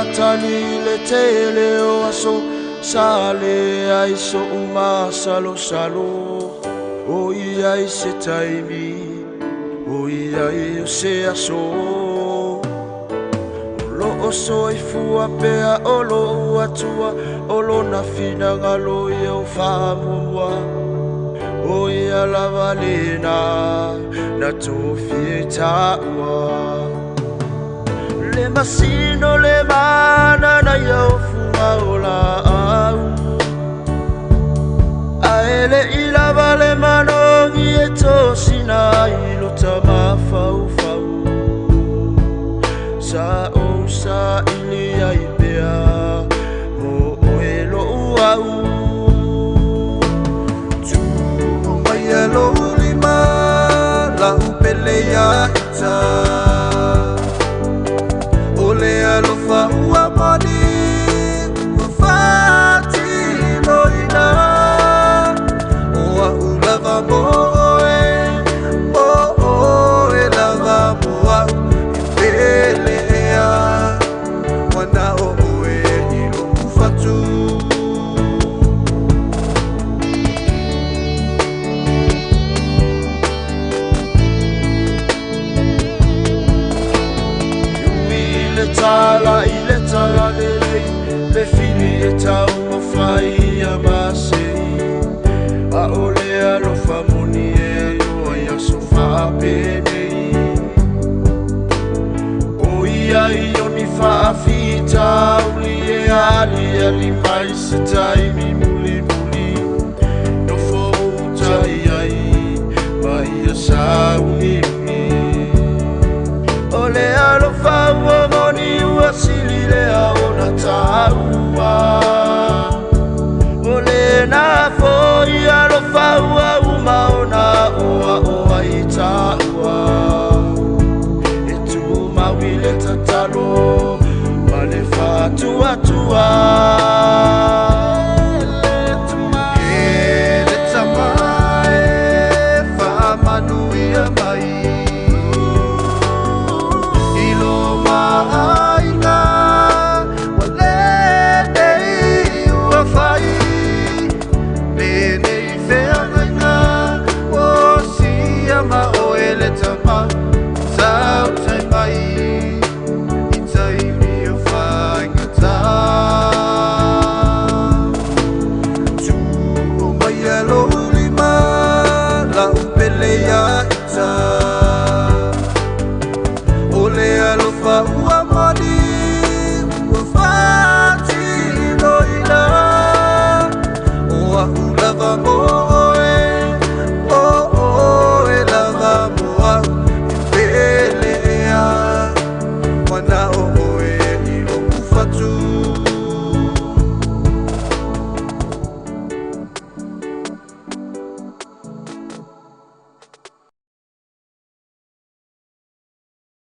tani le tele o aso sale ai so uma salo salo o ai se taimi o ai se aso lo oso i fua pea olo atua olo na fina ngalo i o whamua o ia la valena na tofie taua le masino le mana na iau funga o la au a ele i la vale manongi e tosina i lo tama fau fau sa o sa ili ai pea o elo uau tu mai alo lima la upele ya ita ole alo fa ua mani ufati loina oa ulava moe moe lava moa ipelea wana oe ilo ufatu ile tala le fili e tau mo fai a masei a ole alo famoni e o ia so fa penei o ia i oni fa fita uli e ali mai se taimi muli muli no fo tai ai mai a sauni ole alo fa moni ua sili le aona taua ole na foi alo fa uma ona oa i taua e tu mawile tatalo ma le fatua tua le tamae fa manuia mai aina wale nei ua fai lenei feanaina o sia ma o ele tama sau tai mai i taimi o whaingata tu o mai alo lima la upele ya ita ole alo fa ua mani ua fati loina oa ulava mo